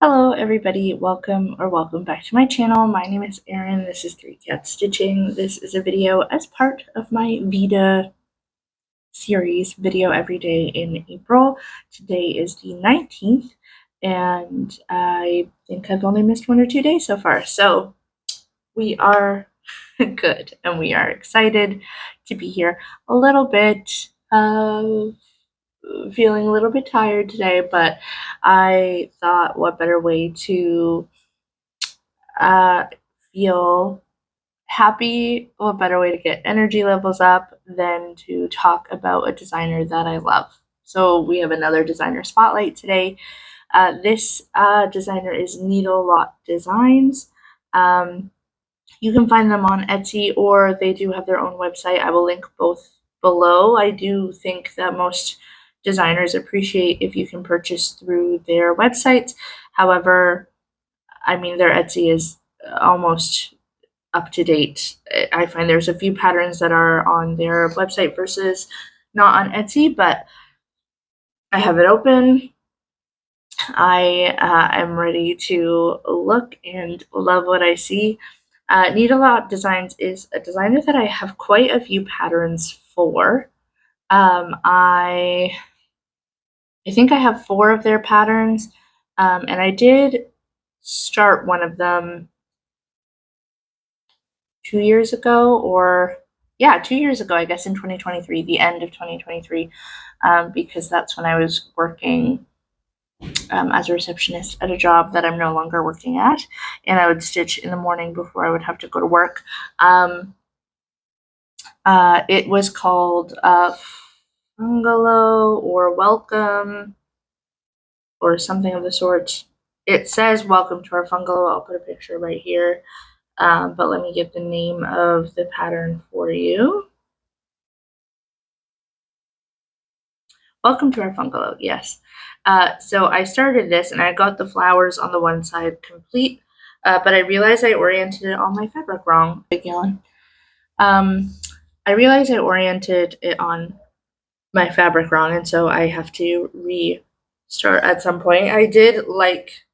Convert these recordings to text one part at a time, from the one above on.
Hello everybody, welcome back to my channel. My name is Erin. This is 3 Cat Stitching. This is a video as part of my VEDA series, Video Every Day in April. Today is the 19th and I think I've only missed 1 or 2 days so far. So we are good and we are excited to be here. A little bit feeling a little bit tired today, but I thought what better way to feel happy, what better way to get energy levels up than to talk about a designer that I love. So we have another designer spotlight today. This designer is NeedleLot Designs. You can find them on Etsy, or they do have their own website. I will link both below. I do think that most designers appreciate if you can purchase through their websites. However, I mean, their Etsy is almost up to date. I find there's a few patterns that are on their website versus not on Etsy, but I have it open. I am ready to look and love what I see. NeedleLot Designs is a designer that I have quite a few patterns for. I think I have 4 of their patterns, and I did start one of them 2 years ago, or 2 years ago, I guess in 2023, the end of 2023, because that's when I was working as a receptionist at a job that I'm no longer working at, and I would stitch in the morning before I would have to go to work. It was called Bungalow or Welcome or something of the sort. It says Welcome to Our Bungalow. I'll put a picture right here. But let me get the name of the pattern for you. Welcome to Our Bungalow, yes. So I started this and I got the flowers on the one side complete, but I realized I oriented it on my fabric wrong. I realized I oriented it on my fabric wrong, and so I have to restart at some point. I did like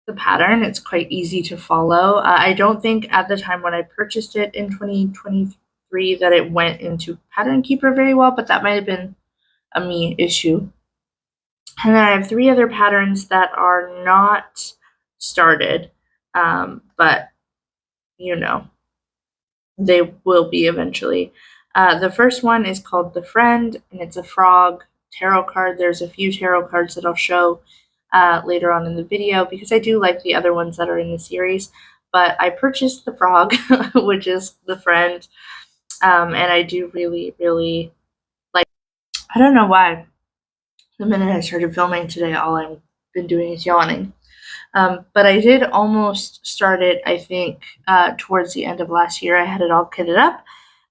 the pattern. It's quite easy to follow. I don't think at the time when I purchased it in 2023 that it went into Pattern Keeper very well, but that might have been a me issue. And then I have 3 other patterns that are not started, but you know, they will be eventually. The first one is called The Friend, and it's a frog tarot card. There's a few tarot cards that I'll show later on in the video because I do like the other ones that are in the series. But I purchased the frog, which is The Friend, and I do really, really like. I don't know why. The minute I started filming today, all I've been doing is yawning. But I did almost start it, I think, towards the end of last year. I had it all kitted up,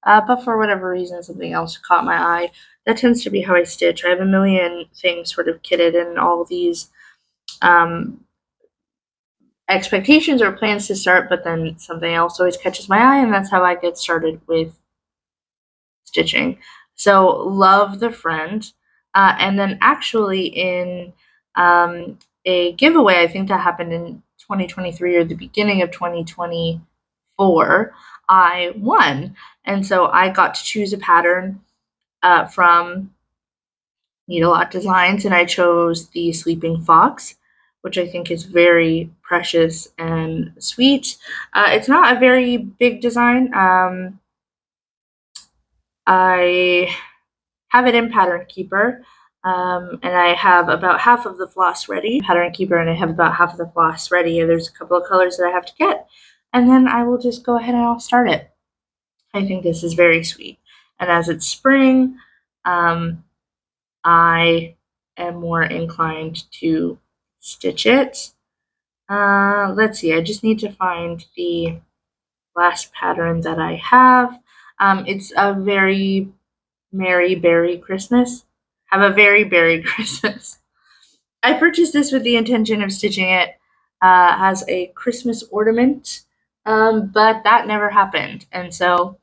but for whatever reason, something else caught my eye. That tends to be how I stitch. I have a million things sort of kitted and all these expectations or plans to start, but then something else always catches my eye, and that's how I get started with stitching. So love The Friend. And then actually in a giveaway, I think that happened in 2023 or the beginning of 2024, I won. And so I got to choose a pattern from NeedleLot Designs, and I chose the Sleeping Fox, which I think is very precious and sweet. It's not a very big design. I have it in Pattern Keeper, and I have about half of the floss ready. Pattern Keeper, and I have about half of the floss ready. And there's a couple of colors that I have to get, and then I will just go ahead and I'll start it. I think this is very sweet. And as it's spring, I am more inclined to stitch it. Let's see, I just need to find the last pattern that I have. It's a very Merry Berry Christmas. Have a very berry Christmas. I purchased this with the intention of stitching it as a Christmas ornament, but that never happened. And so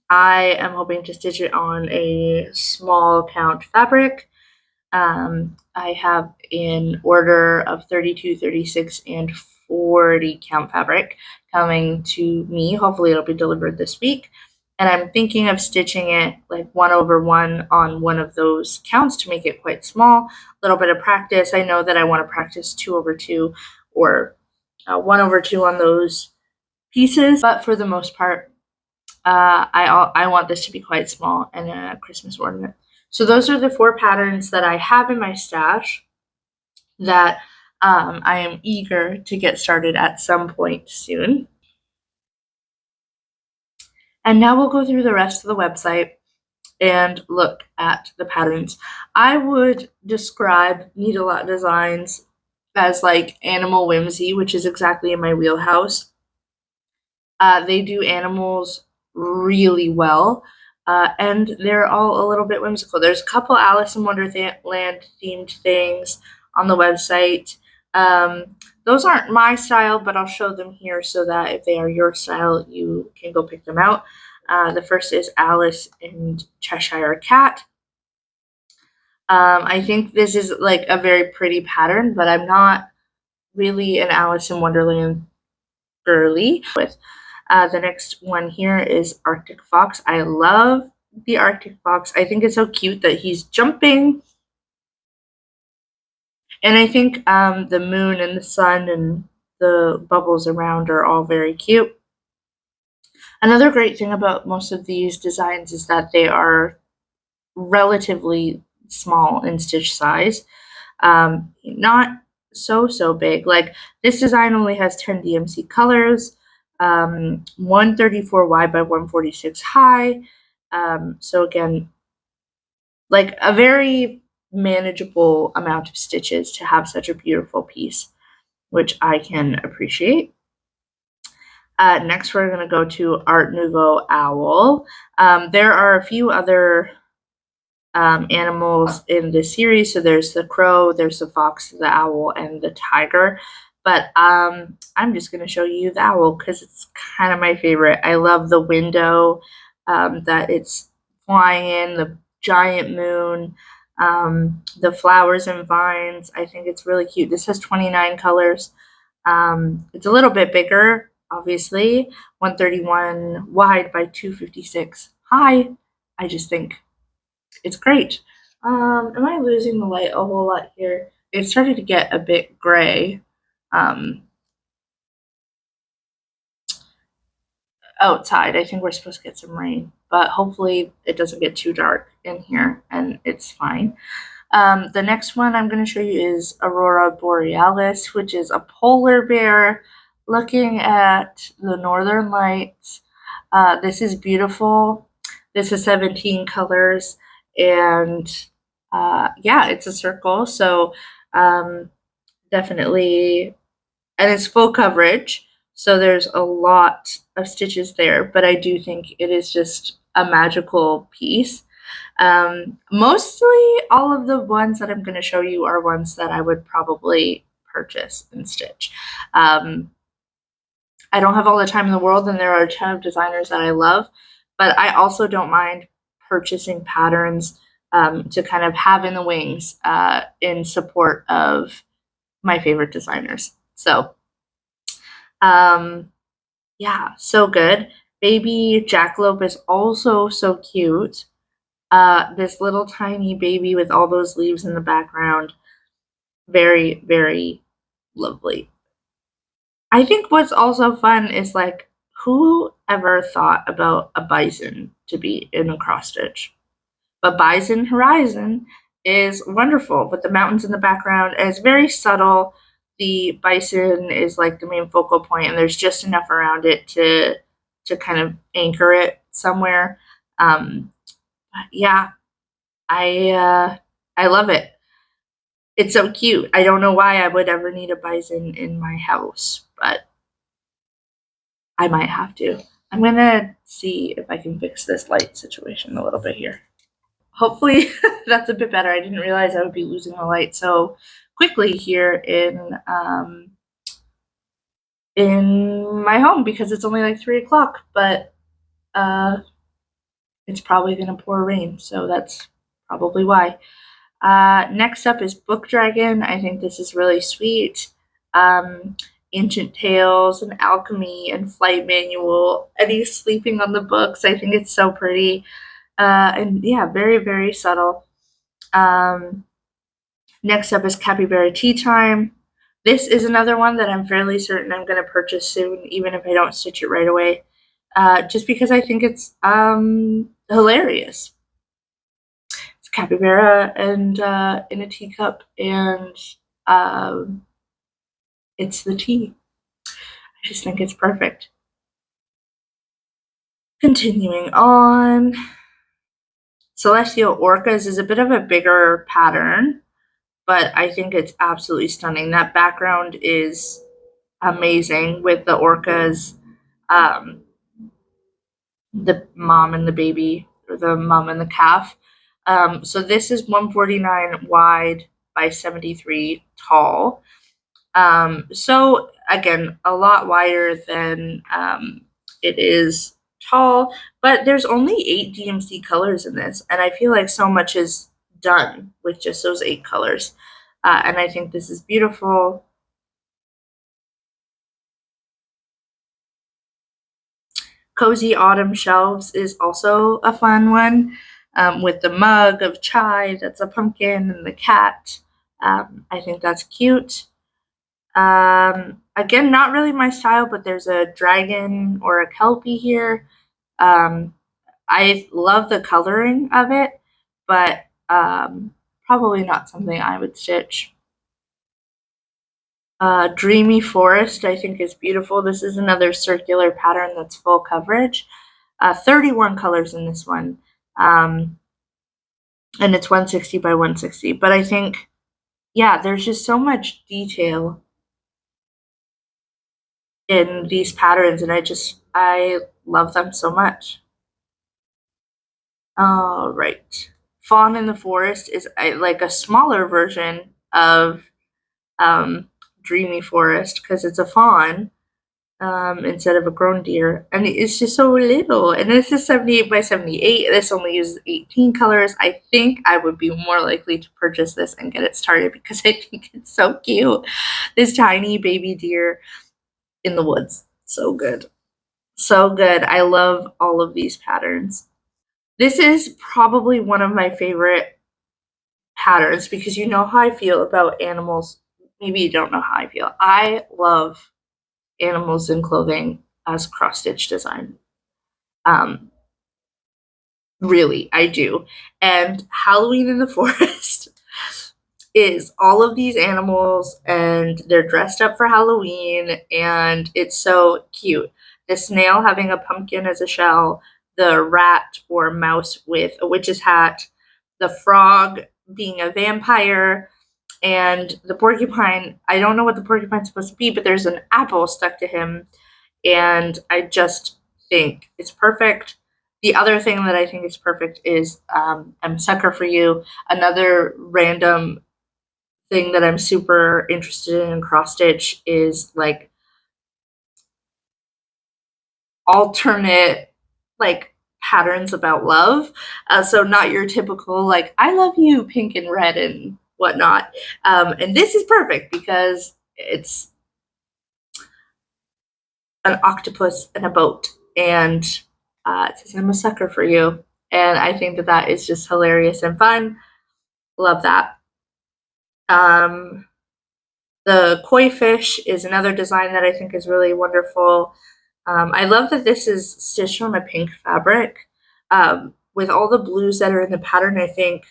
I am hoping to stitch it on a small count fabric. I have an order of 32, 36, and 40 count fabric coming to me. Hopefully it'll be delivered this week. And I'm thinking of stitching it like 1/1 on one of those counts to make it quite small. A little bit of practice. I know that I want to practice 2/2 or 1/2 on those pieces, but for the most part, I want this to be quite small and a Christmas ornament. So those are the 4 patterns that I have in my stash that I am eager to get started at some point soon. And now we'll go through the rest of the website and look at the patterns. I would describe NeedleLot Designs as like animal whimsy, which is exactly in my wheelhouse. They do animals really well, and they're all a little bit whimsical. There's a couple Alice in Wonderland themed things on the website. Those aren't my style, but I'll show them here so that if they are your style, you can go pick them out. The first is Alice and Cheshire Cat. I think this is like a very pretty pattern, but I'm not really an Alice in Wonderland girly. The next one here is Arctic Fox. I love the Arctic Fox. I think it's so cute that he's jumping. And I think the moon and the sun and the bubbles around are all very cute. Another great thing about most of these designs is that they are relatively small in stitch size. Not so big. Like this design only has 10 DMC colors, 134 wide by 146 high. So again, like a very manageable amount of stitches to have such a beautiful piece, which I can appreciate. Next, we're going to go to Art Nouveau Owl. There are a few other animals in this series. So there's the crow, there's the fox, the owl, and the tiger. But I'm just going to show you the owl because it's kind of my favorite. I love the window that it's flying in, the giant moon, the flowers and vines. I think it's really cute. This has 29 colors. It's a little bit bigger, obviously, 131 wide by 256 high. I just think it's great. Am I losing the light a whole lot here? It started to get a bit gray. Outside. I think we're supposed to get some rain, but hopefully it doesn't get too dark in here and it's fine. The next one I'm going to show you is Aurora Borealis, which is a polar bear looking at the northern lights. This is beautiful. This is 17 colors, and yeah, it's a circle, so definitely, and it's full coverage, so there's a lot of stitches there, but I do think it is just a magical piece. Mostly all of the ones that I'm going to show you are ones that I would probably purchase and stitch. I don't have all the time in the world, and there are a ton of designers that I love, but I also don't mind purchasing patterns to kind of have in the wings in support of my favorite designers. So, yeah, so good. Baby Jackalope is also so cute. This little tiny baby with all those leaves in the background. Very, very lovely. I think what's also fun is like, who ever thought about a bison to be in a cross stitch? But Bison Horizon is wonderful with the mountains in the background, and it's very subtle. The bison is like the main focal point, and there's just enough around it to kind of anchor it somewhere. Yeah, I love it. It's so cute. I don't know why I would ever need a bison in my house, but I might have to. I'm gonna see if I can fix this light situation a little bit here. Hopefully that's a bit better. I didn't realize I would be losing the light so quickly here in my home because it's only like 3 o'clock, but it's probably gonna pour rain, so that's probably why. Next up is Book Dragon. I think this is really sweet. Um, Ancient Tales and Alchemy and Flight Manual. And he's sleeping on the books. I think it's so pretty. And yeah, very, very subtle. Um, Next up is Capybara Tea Time. This is another one that I'm fairly certain I'm going to purchase soon, even if I don't stitch it right away, just because I think it's hilarious. It's capybara and in a teacup, and um, it's the tea. I just think it's perfect. Continuing on, Celestial Orcas is a bit of a bigger pattern, but I think it's absolutely stunning. That background is amazing with the orcas, um, the mom and the baby, or the mom and the calf. So this is 149 wide by 73 tall. So again, a lot wider than it is tall, but there's only 8 DMC colors in this, and I feel like so much is done with just those 8 colors. And I think this is beautiful. Cozy Autumn Shelves is also a fun one, with the mug of chai that's a pumpkin and the cat. I think that's cute. Again, not really my style, but there's a dragon or a kelpie here. Um, I love the coloring of it, but probably not something I would stitch. Dreamy Forest, I think, is beautiful. This is another circular pattern that's full coverage. 31 colors in this one, um, and it's 160 by 160. But I think, yeah, there's just so much detail in these patterns, and I love them so much. All right. Fawn in the Forest is like a smaller version of um, Dreamy Forest because it's a fawn, instead of a grown deer, and it's just so little. And this is 78 by 78. This only uses 18 colors. I think I would be more likely to purchase this and get it started because I think it's so cute. This tiny baby deer in the woods. So good. So good. I love all of these patterns. This is probably one of my favorite patterns because you know how I feel about animals. Maybe you don't know how I feel. I love animals in clothing as cross stitch design. Um, Really, I do. And Halloween in the Forest is all of these animals, and they're dressed up for Halloween, and it's so cute. The snail having a pumpkin as a shell, the rat or mouse with a witch's hat, the frog being a vampire, and the porcupine. I don't know what the porcupine's supposed to be, but there's an apple stuck to him, and I just think it's perfect. The other thing that I think is perfect is I'm Sucker for You, another random thing that I'm super interested in cross stitch is like alternate like patterns about love. So not your typical like I love you pink and red and whatnot. And this is perfect because it's an octopus and a boat, and it says I'm a sucker for you, and I think that that is just hilarious and fun. Love that. Um, the koi fish is another design that I think is really wonderful. I love that this is stitched on a pink fabric. With all the blues that are in the pattern, I think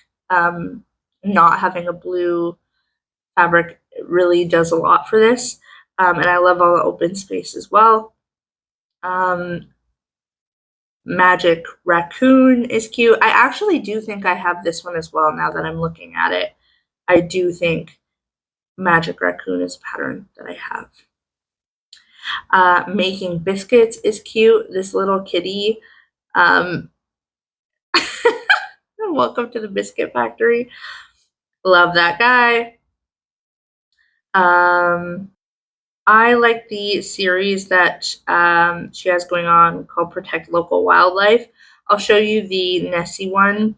not having a blue fabric really does a lot for this. And I love all the open space as well. Um, Magic Raccoon is cute. I actually do think I have this one as well now that I'm looking at it. I do think Magic Raccoon is a pattern that I have. Making Biscuits is cute. This little kitty. Um, Welcome to the Biscuit Factory. Love that guy. Um, I like the series that she has going on called Protect Local Wildlife. I'll show you the Nessie one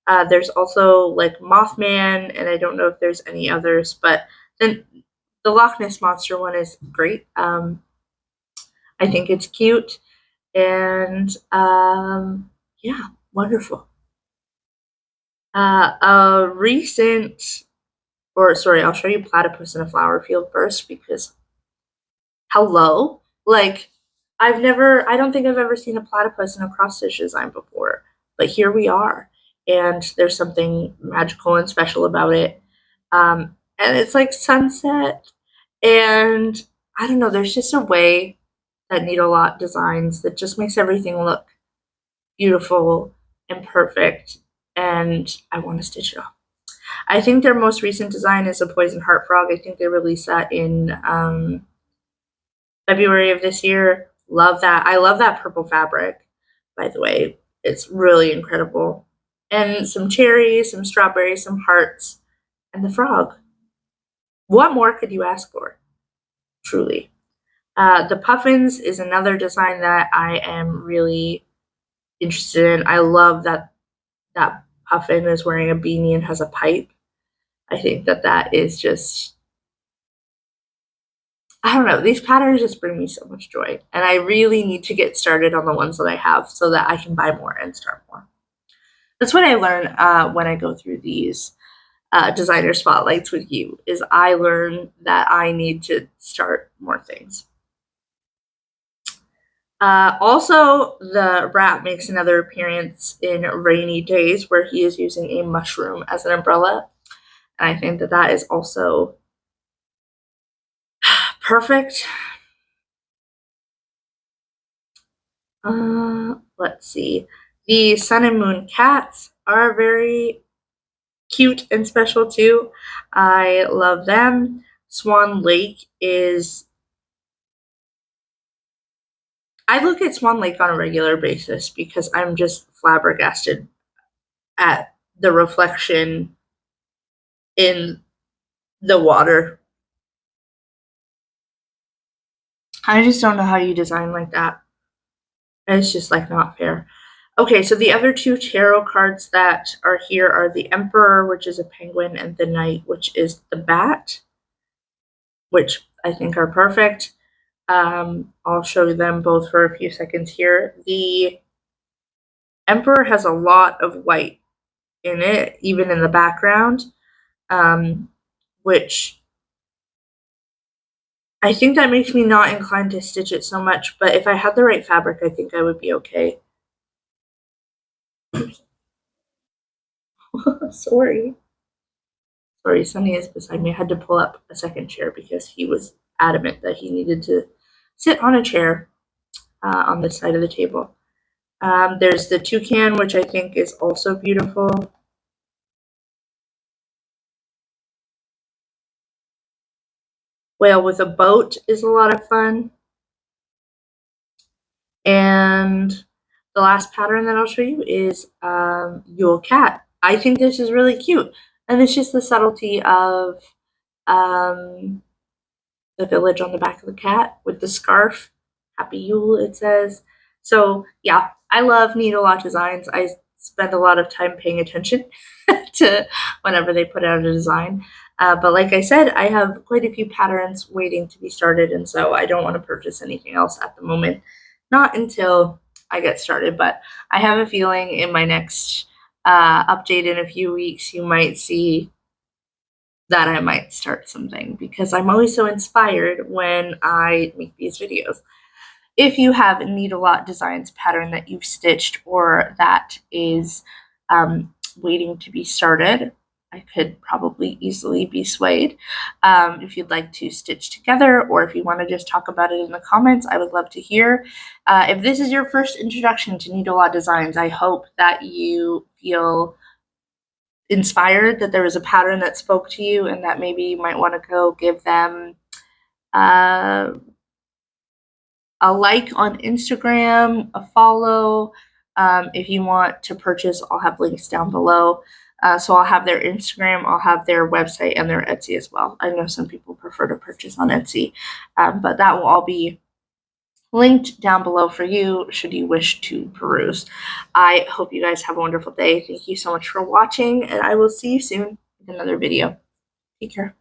There's also like Mothman, and I don't know if there's any others, but then the Loch Ness Monster one is great. I think it's cute, and yeah, wonderful. A recent, or sorry, I'll show you Platypus in a Flower Field first because hello, like I don't think I've ever seen a platypus in a cross stitch design before, but here we are, and there's something magical and special about it. And it's like sunset, and I don't know, there's just a way that NeedleLot designs that just makes everything look beautiful and perfect, and I want to stitch it off. I think their most recent design is a Poison Heart Frog. I think they released that in February of this year. Love that. I love that purple fabric, by the way. It's really incredible. And some cherries, some strawberries, some hearts, and the frog. What more could you ask for? Truly. The puffins is another design that I am really interested in. I love that that puffin is wearing a beanie and has a pipe. I think that that is just, I don't know, these patterns just bring me so much joy. And I really need to get started on the ones that I have so that I can buy more and start more. That's what I learn when I go through these designer spotlights with you, is I learn that I need to start more things. Also, the rat makes another appearance in Rainy Days, where he is using a mushroom as an umbrella. And I think that that is also perfect. Let's see. The Sun and Moon cats are very cute and special too. I love them. Swan Lake is. I look at Swan Lake on a regular basis because I'm just flabbergasted at the reflection in the water. I just don't know how you design like that. It's just like not fair. Okay, so the other two tarot cards that are here are the Emperor, which is a penguin, and the Knight, which is the bat, which I think are perfect. I'll show them both for a few seconds here. The Emperor has a lot of white in it, even in the background, which I think that makes me not inclined to stitch it so much, but if I had the right fabric, I think I would be okay. Sorry. Sorry, Sunny is beside me. I had to pull up a second chair because he was adamant that he needed to sit on a chair on this side of the table. There's the toucan, which I think is also beautiful. Whale with a boat is a lot of fun. And the last pattern that I'll show you is Yule Cat. I think this is really cute. And it's just the subtlety of um, the village on the back of the cat with the scarf. Happy Yule, it says. So, yeah, I love NeedleLot Designs. I spend a lot of time paying attention to whenever they put out a design. But like I said, I have quite a few patterns waiting to be started, and so I don't want to purchase anything else at the moment. Not until I get started, but I have a feeling in my next update in a few weeks, you might see that I might start something because I'm always so inspired when I make these videos. If you have a NeedleLot Designs pattern that you've stitched or that is waiting to be started, I could probably easily be swayed. If you'd like to stitch together or if you want to just talk about it in the comments, I would love to hear. If this is your first introduction to NeedleLot Designs, I hope that you feel inspired, that there was a pattern that spoke to you, and that maybe you might want to go give them a like on Instagram, a follow. If you want to purchase, I'll have links down below. So I'll have their Instagram, I'll have their website, and their Etsy as well. I know some people prefer to purchase on Etsy, but that will all be linked down below for you should you wish to peruse. I hope you guys have a wonderful day. Thank you so much for watching, and I will see you soon in another video. Take care.